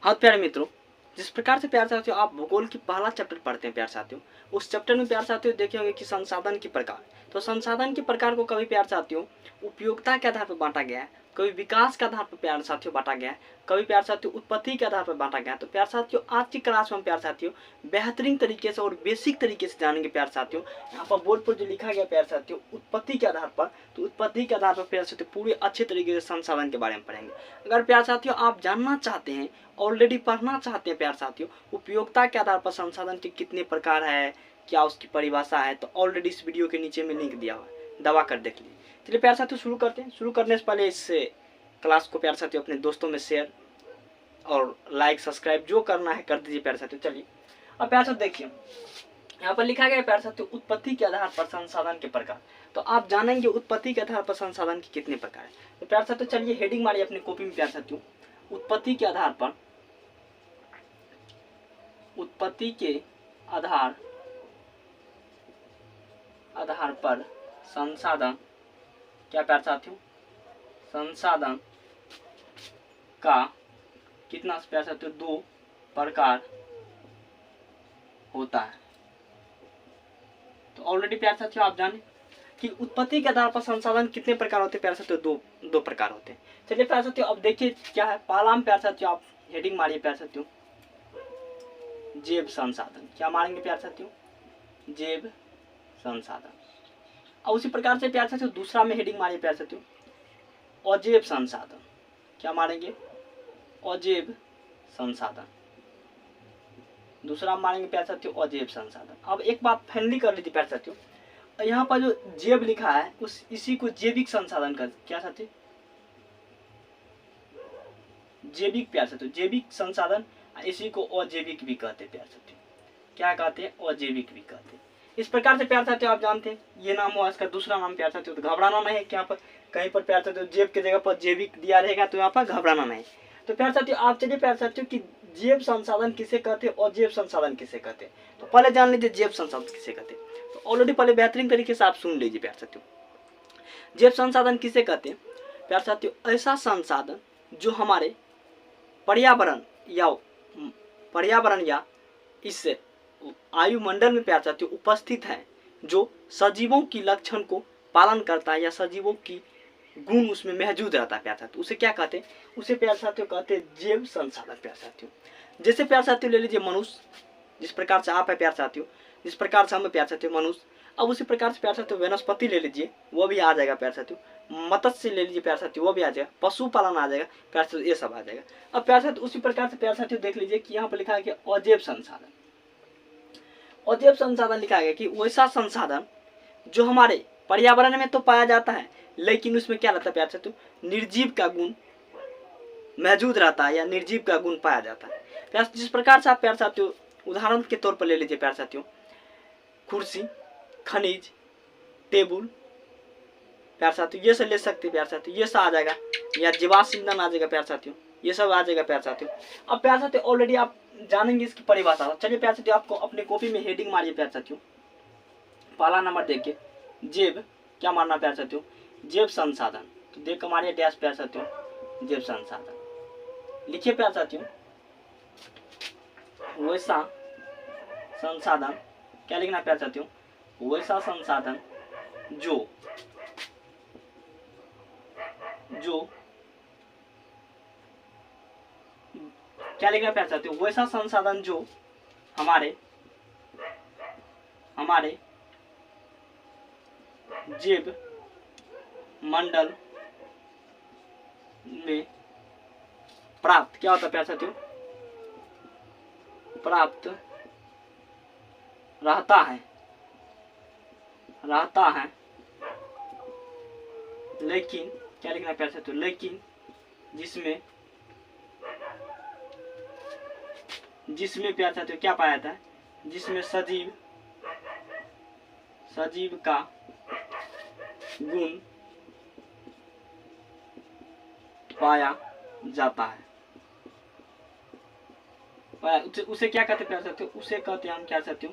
हाँ प्यारे मित्रों, जिस प्रकार से प्यार साथियों आप भूगोल की पहला चैप्टर पढ़ते हैं प्यार साथियों, उस चैप्टर में प्यार साथियों देखे होंगे कि संसाधन के प्रकार। तो संसाधन के प्रकार को कभी प्यार साथियों उपयोगिता के आधार पर बांटा गया है, कभी विकास के आधार पर प्यार साथियों बांटा गया है, कभी प्यार साथियों उत्पत्ति के आधार पर बांटा गया है। तो प्यार साथियों आज की क्लास में प्यार साथियों बेहतरीन तरीके से और बेसिक तरीके से जानेंगे प्यार साथियों। यहाँ पर बोर्ड पर जो लिखा गया प्यार साथियों उत्पत्ति के आधार पर, तो उत्पत्ति के आधार पर प्यार साथियों पूरे अच्छे तरीके से संसाधन के बारे में पढ़ेंगे। अगर प्यार साथियों आप जानना चाहते हैं, ऑलरेडी पढ़ना चाहते हैं प्यार साथियों उपयोगिता के आधार पर संसाधन के कितने प्रकार है, क्या उसकी परिभाषा है, तो ऑलरेडी इस वीडियो के नीचे में लिंक दिया हुआ है, दबा कर देख लीजिए। चलिए प्यार साथियों शुरू करते हैं। शुरू करने से पहले इस क्लास को प्यार साथियों अपने दोस्तों में शेयर और लाइक सब्सक्राइब जो करना है कर दीजिए प्यार साथियों। चलिए अब प्यार साथियों देखिए, यहाँ पर लिखा गया प्यार साथियों उत्पत्ति के आधार पर संसाधन के प्रकार। तो आप जानेंगे उत्पत्ति के आधार पर संसाधन के कितने प्रकार है। तो प्यार साथियों चलिए हेडिंग मारिए अपनी कॉपी में प्यार साथियों, उत्पत्ति के आधार पर, उत्पत्ति के आधार पर संसाधन, क्या प्यार साथियों, संसाधन का कितना प्यार साथियों दो प्रकार होता है। तो ऑलरेडी प्यार साथियों आप जाने कि उत्पत्ति के आधार पर संसाधन कितने प्रकार होते हैं प्यार साथियों, दो प्रकार होते हैं। चलिए प्यार साथियों अब देखिए क्या है। पहला में प्यार साथियों आप हेडिंग मारिए प्यार साथियों जैव संसाधन। क्या मारेंगे प्यार साथियों, जैव संसाधन। और उसी प्रकार से प्यार साथियों दूसरा में हेडिंग मारिए प्यार साथियों अजैव संसाधन। क्या मारेंगे, अजैव संसाधन। दूसरा मारेंगे प्यार साथियों अजैव संसाधन। अब एक बात फाइनली कर लीजिए प्यार साथियों, यहाँ पर जो जैव लिखा है इसी को जैविक संसाधन का, क्या साथी, जैविक प्यार साथियों, जैविक संसाधन, इसी को अजैविक भी कहते प्यार साथियों। क्या कहते हैं, अजैविक भी कहते हैं। इस प्रकार से प्यार साथियों आप जानते हैं ये नाम हुआ, इसका दूसरा नाम प्यार साथियों। तो घबराना नहीं है कि यहाँ पर कहीं पर प्यार साथियों जैव की जगह पर जैविक दिया रहेगा, तो यहाँ पर घबराना नहीं। तो प्यार साथियों आप चलिए प्यार साथियों कि जैव संसाधन किसे कहते हैं और जैव संसाधन किसे कहते हैं। तो पहले जान लीजिए जैव संसाधन किसे कहते हैं। तो ऑलरेडी पहले बेहतरीन तरीके से आप सुन लीजिए प्यार साथियों, जैव संसाधन किसे कहते हैं प्यार साथियों, ऐसा संसाधन जो हमारे पर्यावरण या इस आयुमंडल में प्यार साथियों उपस्थित है, जो सजीवों की लक्षण को पालन करता है या सजीवों की गुण उसमें मौजूद रहता है प्यार साथियों, उसे क्या कहते हैं, उसे प्यार साथियों कहते हैं जैव संसाधन प्यार साथियों। जैसे प्यार साथियों ले लीजिए मनुष्य, जिस प्रकार से आप है प्यार साथियों, जिस प्रकार से हम प्यार साथियों मनुष्य। अब उसी प्रकार से प्यार साथियों वनस्पति ले लीजिए, वो भी आ जाएगा प्यार साथियों। मत्स्य ले लीजिए प्यार साथियों, वो भी आ जाएगा। पशुपालन आ जाएगा प्यार साथियों, ये सब आ जाएगा। अब प्यार साथियों उसी प्रकार से प्यार साथियों देख लीजिए कि यहाँ पर लिखा है कि अजैव संसाधन। अजैव संसाधन लिखा गया कि वैसा संसाधन जो हमारे पर्यावरण में तो पाया जाता है, लेकिन उसमें क्या रहता है प्यार साथियों, निर्जीव का गुण मौजूद रहता है या निर्जीव का गुण पाया जाता है प्यार। जिस प्रकार से आप प्यार साथियों उदाहरण के तौर पर ले लीजिए प्यार साथियों, कुर्सी, खनिज, टेबुल प्यार साथियों, ये सब ले सकते हैं प्यार साथियों, ये सब आ जाएगा, या जीवाश्म ईंधन आ जाएगा प्यार साथियों, ये सब आ जाएगा प्यार साथियों। अब प्यार साथियों ऑलरेडी आप जानेंगे इसकी परिभाषा। चलिए प्यार साथियों आपको अपने कॉपी में हेडिंग मारिए प्यार साथियों, पहला नंबर देखिए जैव, क्या मारना प्यार साथियों, जैव संसाधन। तो देख कर मारिए डैश प्यार साथियों, जैव संसाधन। लिखिए प्यार साथियों वैसा संसाधन, क्या लिखना प्यार साथियों, वैसा संसाधन जो क्या लिखना प्यार साथियों, वैसा संसाधन जो हमारे जैव मंडल में प्राप्त, क्या होता है प्यार साथियों, प्राप्त रहता है, लेकिन क्या लिखना प्यार साथियों, लेकिन जिसमें प्यार साथियों क्या पाया जाता है, जिसमें सजीव का गुण पाया जाता है। उसे क्या कहते हैं प्यार साथियों, उसे कहते हैं हम क्या साथियों,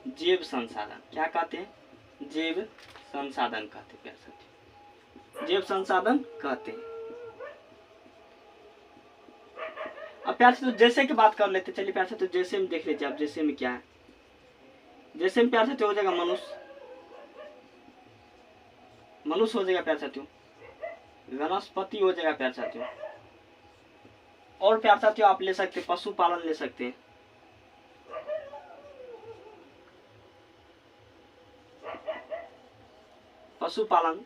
जैव संसाधन। क्या कहते हैं, जैव संसाधन कहते हैं प्यार साथियों, जैव संसाधन कहते हैं। अब प्यार से तो जैसे की बात कर लेते, चलिए प्यार से तो जैसे में देख लीजिए आप, जैसे में क्या है, जैसे में प्यार से तो हो जाएगा मनुष्य, मनुष्य हो जाएगा प्यार साथियों, वनस्पति हो जाएगा प्यार साथियों, और प्यार साथियों आप ले सकते पशुपालन ले सकते हैं, पशुपालन,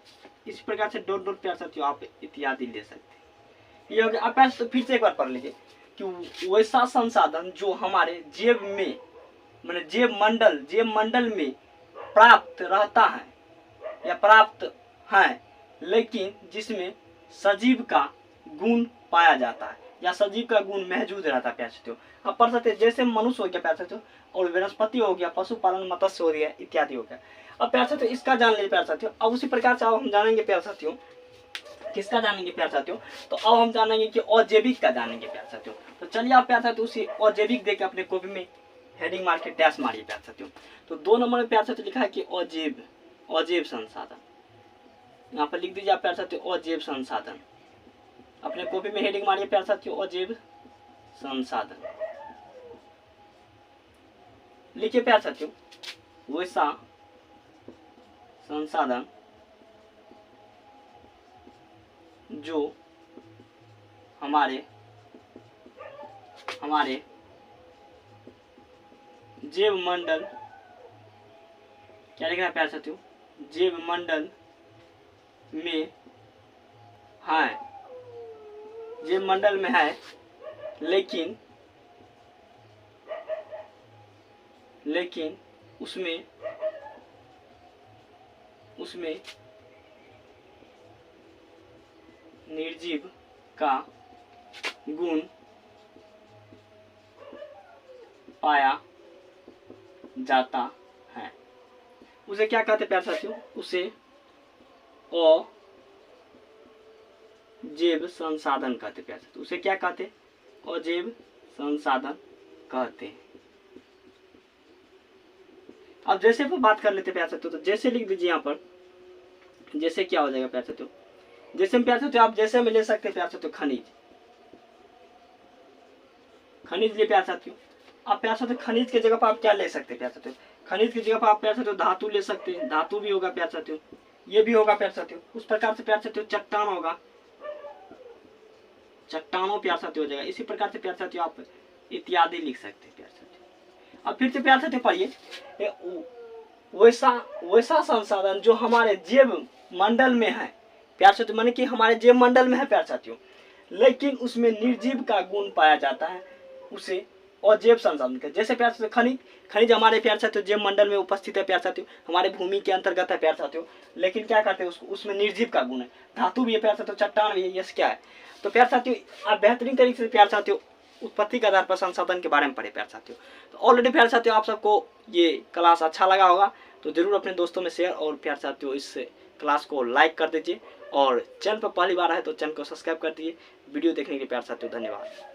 इस प्रकार से डॉट डॉट प्यार साथियों आप इत्यादि ले सकते हैं। ये हो गया। अब प्यार तो फिर से एक बार पढ़ लीजिए कि वैसा संसाधन जो हमारे जेब में, मैंने जेब मंडल में प्राप्त रहता है या प्राप्त है, लेकिन जिसमें सजीव का गुण पाया जाता है या सजीव का गुण मौजूद रहता है प्यार साथियों। अब पढ़ सकते जैसे मनुष्य हो गया प्यार साथियों, और वनस्पति हो गया, पशुपालन मत्स्य हो गया, इत्यादि हो गया। अब प्यार साथियों इसका जान लीजिए प्यार साथियों। अब उसी प्रकार से अब हम जानेंगे प्यार साथियों, किसका जानेंगे प्यार साथियों, तो अब हम जानेंगे कि अजैविक का जानेंगे प्यार साथियों। तो चलिए आप प्यार साथियों उसी अजैविक देके अपने कॉपी में हेडिंग मार के डैश मारिए प्यार साथियों। तो 2 नंबर में प्यार साथियों लिखा है कि अजैव संसाधन, यहाँ पर लिख दीजिए आप प्यार साथियों अजैव संसाधन, अपने कॉपी में हेडिंग मारिए प्यार साथियों अजैव संसाधन, लिखिए प्यार साथियों वैसा संसाधन जो हमारे जैव मंडल, क्या लिखना है प्यार साथियों, जैव मंडल में है, जैव मंडल में है, लेकिन उसमें निर्जीव का गुण पाया जाता है। उसे क्या कहते प्यार साथियों, उसे अजैव संसाधन कहते प्यार साथियों, उसे क्या कहते, अजैव संसाधन कहते हैं। अब जैसे पर बात कर लेते प्यार साथियों, तो जैसे लिख दीजिए यहाँ पर, जैसे क्या हो जाएगा प्यार साथियों, जैसे में प्यार साथियों आप जैसे में ले सकते हैं प्यार साथियों खनिज, खनिज लिए प्यार साथियों। आप प्यार साथियों खनिज के जगह पर आप क्या ले सकते हैं प्यार साथियों, खनिज की जगह पर आप प्यार साथियों धातु ले सकते हैं, धातु भी होगा प्यार साथियों, ये भी होगा प्यार साथियों। उस प्रकार से प्यार साथियों चट्टान होगा, चट्टानों प्यार साथियों हो जाएगा। इसी प्रकार से प्यार साथियों आप इत्यादि लिख सकते हैं प्यार साथियों। अब फिर से प्यार साथियों पढ़िए, वैसा संसाधन जो हमारे जैव मंडल में है प्यार साथियों, माने कि हमारे जैव मंडल में है प्यार साथियों, लेकिन उसमें निर्जीव का गुण पाया जाता है, उसे अजैव संसाधन का। जैसे प्यार साथियों खनिज हमारे प्यार साथियों जैव मंडल में उपस्थित है प्यार साथियों, हमारे भूमि के अंतर्गत है प्यार साथियों, लेकिन क्या करते हैं उसमें निर्जीव का गुण है। धातु भी है प्यार साथियों, चट्टान भी है, यस क्या है। तो प्यार साथियों आप बेहतरीन तरीके से प्यार साथियों उत्पत्ति के आधार पर संसाधन के बारे में पढ़े प्यार साथियों। तो ऑलरेडी प्यार साथियों आप सबको ये क्लास अच्छा लगा होगा, तो जरूर अपने दोस्तों में शेयर और प्यार साथियों इस क्लास को लाइक कर दीजिए, और चैनल पर पहली बार आए तो चैनल को सब्सक्राइब कर दीजिए। वीडियो देखने के लिए प्यार साथियों धन्यवाद।